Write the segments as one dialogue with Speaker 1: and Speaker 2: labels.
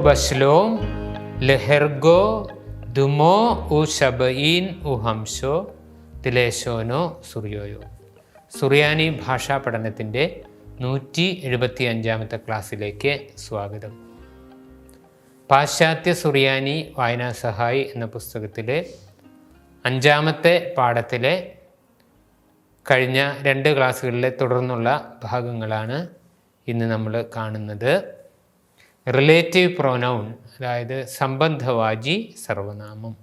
Speaker 1: ബശ്ലോം ലെഹെർഗോ ദുമോ ഉ ഷബഈൻ ഉ ഹംസോ തിലേശോനോ സുറിയോയോ. സുറിയാനി ഭാഷാ പഠനത്തിൻ്റെ 175ാമത്തെ ക്ലാസ്സിലേക്ക് സ്വാഗതം. പാശ്ചാത്യ സുറിയാനി വായനാ സഹായി എന്ന പുസ്തകത്തിലെ 5ാമത്തെ പാഠത്തിലെ കഴിഞ്ഞ 2 ക്ലാസ്സുകളിലെ തുടർന്നുള്ള ഭാഗങ്ങളാണ് ഇന്ന് നമ്മൾ കാണുന്നത്. റിലേറ്റീവ് പ്രൊനൗൺ, അതായത് സംബന്ധവാചി സർവനാമം.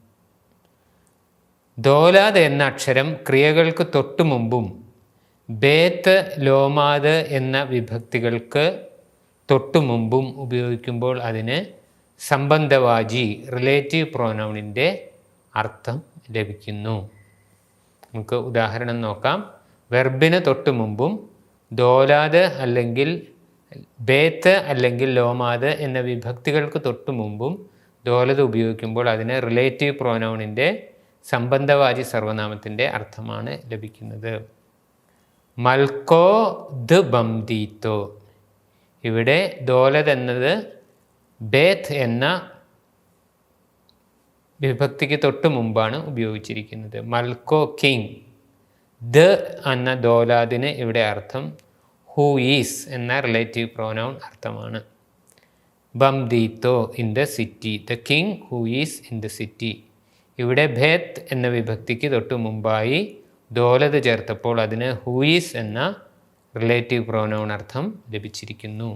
Speaker 1: ദോലാദ് എന്ന അക്ഷരം ക്രിയകൾക്ക് തൊട്ടു മുമ്പും ബേത്ത്, ലോമാദ് എന്ന വിഭക്തികൾക്ക് തൊട്ടു മുമ്പും ഉപയോഗിക്കുമ്പോൾ അതിന് സംബന്ധവാചി റിലേറ്റീവ് പ്രൊനൗണിൻ്റെ അർത്ഥം ലഭിക്കുന്നു. നമുക്ക് ഉദാഹരണം നോക്കാം. വെർബിന് തൊട്ടു മുമ്പും ദോലാദ് അല്ലെങ്കിൽ ബേത്ത് അല്ലെങ്കിൽ ലോമാദ് എന്ന വിഭക്തികൾക്ക് തൊട്ടു മുമ്പും ദോലത് ഉപയോഗിക്കുമ്പോൾ അതിന് റിലേറ്റീവ് പ്രൊനൗണിൻ്റെ സംബന്ധവാചി സർവനാമത്തിൻ്റെ അർത്ഥമാണ് ലഭിക്കുന്നത്. മൽക്കോ ദ് ബംദീത്തോ. ഇവിടെ ദോലത് എന്നത് ബേത്ത് എന്ന വിഭക്തിക്ക് തൊട്ട് മുമ്പാണ് ഉപയോഗിച്ചിരിക്കുന്നത്. മൽക്കോ കിങ്. ദ എന്ന ദോലാദിന് ഇവിടെ അർത്ഥം ഹൂ ഈസ് എന്ന റിലേറ്റീവ് പ്രൊനൗൺ അർത്ഥമാണ്. ബംദീത്തോ in the city. The king who is in the city. ഇവിടെ ഭേത്ത് എന്ന വിഭക്തിക്ക് തൊട്ട് മുമ്പായി ദോലത് ചേർത്തപ്പോൾ അതിന് ഹൂ ഈസ് എന്ന റിലേറ്റീവ് പ്രൊനൗൺ അർത്ഥം ലഭിച്ചിരിക്കുന്നു.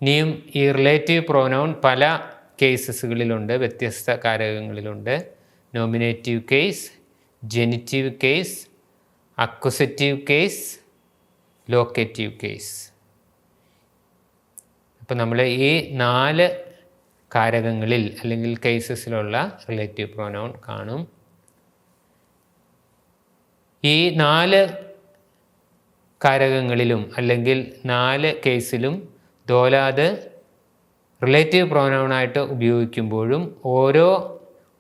Speaker 1: ഇനിയും ഈ റിലേറ്റീവ് പ്രൊനൗൺ പല കേസസുകളിലുണ്ട്, വ്യത്യസ്ത കാരകങ്ങളിലുണ്ട്. Nominative case, genitive case, accusative case, locative case. അപ്പോൾ നമ്മൾ ഈ 4 കാരകങ്ങളിൽ അല്ലെങ്കിൽ കേസസിലുള്ള റിലേറ്റീവ് പ്രൊനൗൺ കാണും. ഈ 4 കാരകങ്ങളിലും അല്ലെങ്കിൽ 4 കേസിലും ദോലാദ് റിലേറ്റീവ് പ്രൊനൗണായിട്ട് ഉപയോഗിക്കുമ്പോഴും ഓരോ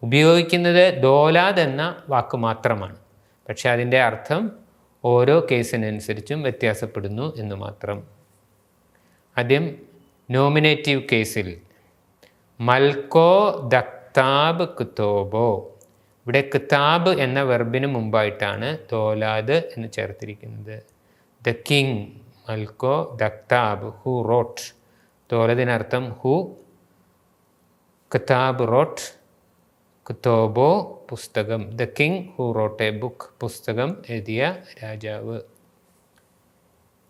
Speaker 1: ഉപയോഗിക്കുന്നത് ദോലാദ് എന്ന വാക്ക് മാത്രമാണ്. പക്ഷെ അതിൻ്റെ അർത്ഥം ഓരോ കേസിനനുസരിച്ചും വ്യത്യാസപ്പെടുന്നു എന്ന് മാത്രം. ആദ്യം നോമിനേറ്റീവ് കേസിൽ മൽക്കോ ദക്താബ് കിത്തോബോ. ഇവിടെ കിതാബ് എന്ന വെർബിന് മുമ്പായിട്ടാണ് ദോലാദ് എന്ന് ചേർത്തിരിക്കുന്നത്. ദ കിങ്, മൽക്കോ ദക്താബ്, ഹു റോട്ട്. ദോലതിനർത്ഥം ഹു, കിതാബ് റോട്ട്, കിത്തോബോ പുസ്തകം. The king who wrote a book, പുസ്തകം എഴുതിയ രാജാവ്.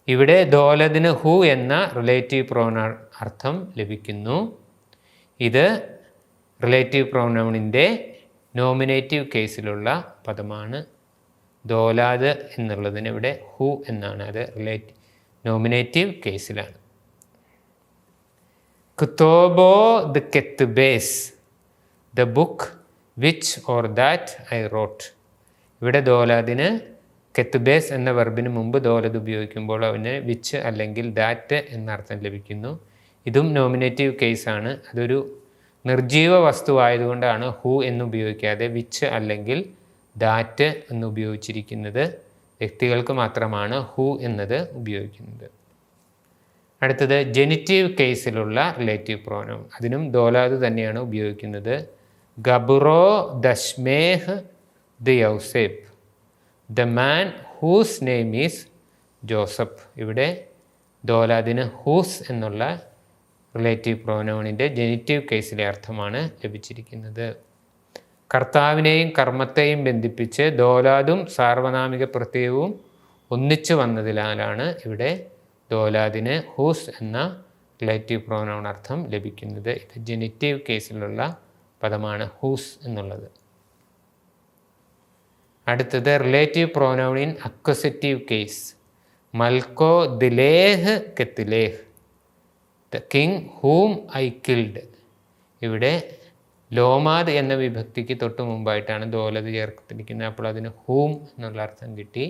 Speaker 1: ഇവിടെ ദോലതിന് ഹു എന്ന റിലേറ്റീവ് പ്രൊനൗൺ അർത്ഥം ലഭിക്കുന്നു. ഇത് റിലേറ്റീവ് പ്രൊനൗണിൻ്റെ നോമിനേറ്റീവ് കേസിലുള്ള പദമാണ്. ദോലാദ് എന്നുള്ളതിന് ഇവിടെ ഹു എന്നാണ്, അത് നോമിനേറ്റീവ് കേസിലാണ്. കിത്തോബോ ദ കെത്ബേസ്, the book which or that I wrote. ഇവിടെ ദോലാദിന് കെത്ബേസ് എന്ന വെർബിന് മുമ്പ് ദോലത് ഉപയോഗിക്കുമ്പോൾ അവന് വിച്ച് അല്ലെങ്കിൽ ദാറ്റ് എന്നർത്ഥം ലഭിക്കുന്നു. ഇതും നോമിനേറ്റീവ് കേസാണ്. അതൊരു നിർജീവ വസ്തുവായതുകൊണ്ടാണ് ഹു എന്ന് ഉപയോഗിക്കാതെ വിച്ച് അല്ലെങ്കിൽ ദാറ്റ് എന്ന് ഉപയോഗിച്ചിരിക്കുന്നത്. വ്യക്തികൾക്ക് മാത്രമാണ് ഹു എന്നത് ഉപയോഗിക്കുന്നത്. അടുത്തത് ജെനിറ്റീവ് കേസിലുള്ള റിലേറ്റീവ് പ്രൊനൗൺ. അതിനും ദോലാദ് തന്നെയാണ് ഉപയോഗിക്കുന്നത്. ഗബ്രോ ദശ്മേഹ് ദ യൗസേപ്പ്, the man whose name is Joseph. ഇവിടെ ദോലാദിന് ഹൂസ് എന്നുള്ള റിലേറ്റീവ് പ്രൊനൗണിൻ്റെ ജെനിറ്റീവ് കേസിലെ അർത്ഥമാണ് ലഭിച്ചിരിക്കുന്നത്. കർത്താവിനെയും കർമ്മത്തെയും ബന്ധിപ്പിച്ച് ദോലാദും സാർവനാമിക പ്രത്യയവും ഒന്നിച്ചു വന്നതിനാലാണ് ഇവിടെ ദോലാദിന് ഹൂസ് എന്ന റിലേറ്റീവ് പ്രൊനൗൺ അർത്ഥം ലഭിക്കുന്നത്. ഇത് ജെനിറ്റീവ് കേസിലുള്ള പദമാണ് ഹൂസ് എന്നുള്ളത്. അടുത്തത് relative pronoun in accusative case. മൽക്കോ ദിലേഹ് കെത്തിലേഹ്, the king whom I killed. ഇവിടെ ലോമാദ് എന്ന വിഭക്തിക്ക് തൊട്ട് മുമ്പായിട്ടാണ് ദോലത് ചേർത്തിരിക്കുന്നത്. അപ്പോൾ അതിന് ഹൂം എന്നുള്ള അർത്ഥം കിട്ടി,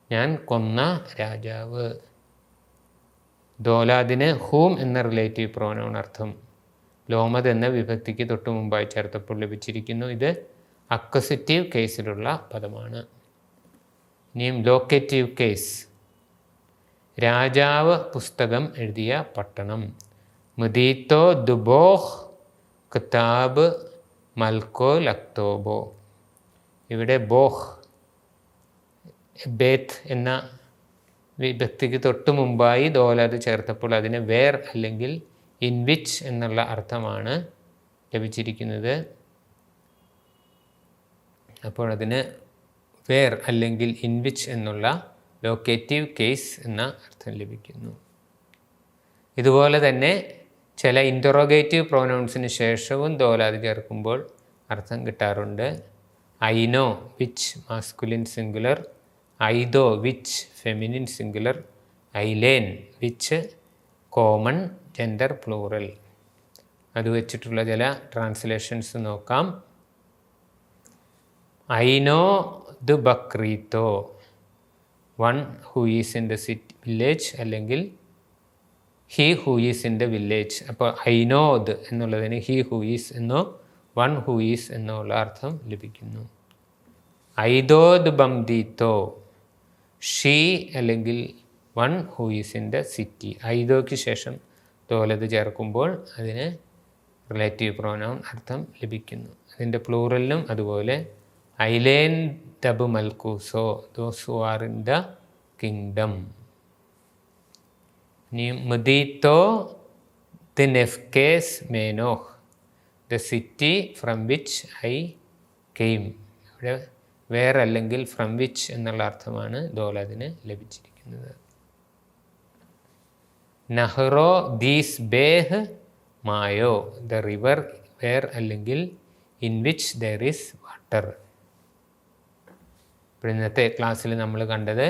Speaker 1: ഞാൻ കൊന്ന രാജാവ്. ദോലാദിന് ഹൂം എന്ന റിലേറ്റീവ് പ്രൊനൗൺ അർത്ഥം ലോമത് എന്ന വിഭക്തിക്ക് തൊട്ട് മുമ്പായി ചേർത്തപ്പോൾ ലഭിച്ചിരിക്കുന്നു. ഇത് അക്വസറ്റീവ് കേസിലുള്ള പദമാണ്. ഇനിയും ലോക്കേറ്റീവ് കേസ്. രാജാവ് പുസ്തകം എഴുതിയ പട്ടണം. മുദീത്തോ ദുബോഹ് കിതാബ് മൽക്കോ ലക്തോബോ. ഇവിടെ ബോഹ് ബേത്ത് എന്ന വിഭക്തിക്ക് തൊട്ട് മുമ്പായി ദോലാദ് ചേർത്തപ്പോൾ അതിന് വേർ അല്ലെങ്കിൽ ഇൻ വിച്ച് എന്നുള്ള അർത്ഥമാണ് ലഭിച്ചിരിക്കുന്നത്. അപ്പോൾ അതിന് വേർ അല്ലെങ്കിൽ ഇൻ വിച്ച് എന്നുള്ള ലോക്കേറ്റീവ് കേസ് എന്ന അർത്ഥം ലഭിക്കുന്നു. ഇതുപോലെ തന്നെ ചില ഇൻ്ററോഗേറ്റീവ് പ്രോനൗൺസിന് ശേഷവും ദോലാദ് ചേർക്കുമ്പോൾ അർത്ഥം കിട്ടാറുണ്ട്. ഐ നോ വിച്ച് മാസ്കുലിൻ സിംഗുലർ, ഐദോ വിച്ച് ഫെമിനിൻ സിംഗുലർ, ഐലേൻ വിച്ച് കോമൺ ജെൻഡർ പ്ലൂറൽ. അത് വെച്ചിട്ടുള്ള ചില ട്രാൻസ്ലേഷൻസ് നോക്കാം. ഐ നോ ദ ബക്രീത്തോ, one who is in the village, അല്ലെങ്കിൽ he who is in the village. അപ്പോൾ ഐ നോ ദ് എന്നുള്ളതിന് ഹീ ഹൂ ഈസ് എന്നോ വൺ ഹൂ ഈസ് എന്നോ ഉള്ള അർത്ഥം ലഭിക്കുന്നു. ഐദോ ദ് ബംദീത്തോ, ഷീ അല്ലെങ്കിൽ one who is in the city. ഐദോയ്ക്ക് ശേഷം ദോലത് ചേർക്കുമ്പോൾ അതിന് റിലേറ്റീവ് പ്രോനൗൺ അർത്ഥം ലഭിക്കുന്നു. അതിൻ്റെ പ്ലൂറലിനും അതുപോലെ ഐലേൻ ദബ് മൽക്കൂസോ, those who are in the kingdom. ഇനി മുദീത്തോ ദ നെഫ്കേസ് മേനോഹ്, the city from which I came. ഇവിടെ വേർ അല്ലെങ്കിൽ ഫ്രം വിച്ച് എന്നുള്ള അർത്ഥമാണ് ദോലതിന് ലഭിച്ചിരിക്കുന്നത്. നഹ്റോ ദീസ് ബേഹ് മായോ, ദ റിവർ വേർ അല്ലെങ്കിൽ in which there is water. ഇപ്പോൾ ഇന്നത്തെ ക്ലാസ്സിൽ നമ്മൾ കണ്ടത്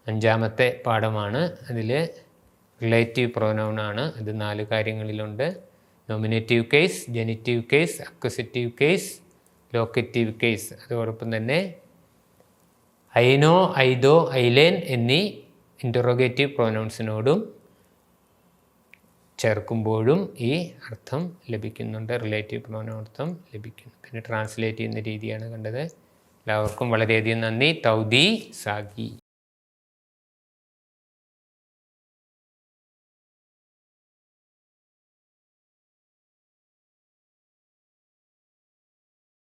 Speaker 1: 5ാമത്തെ പാഠമാണ്. അതിൽ റിലേറ്റീവ് പ്രോനൗൺ ആണ്. അത് 4 കാര്യങ്ങളിലുണ്ട്. Nominative case, genitive case, accusative case, locative case. അതോടൊപ്പം തന്നെ ഐനോ, ഐദോ, ഐലേൻ എന്നീ ഇൻ്ററോഗേറ്റീവ് പ്രോനൗൺസിനോടും ചേർക്കുമ്പോഴും ഈ അർത്ഥം ലഭിക്കുന്നുണ്ട്, റിലേറ്റീവ് പ്രോനൗൺ അർത്ഥം ലഭിക്കുന്നു. പിന്നെ ട്രാൻസ്ലേറ്റ് ചെയ്യുന്ന രീതിയാണ് കണ്ടത്. എല്ലാവർക്കും വളരെയധികം നന്ദി. തൗദീ സാഗി.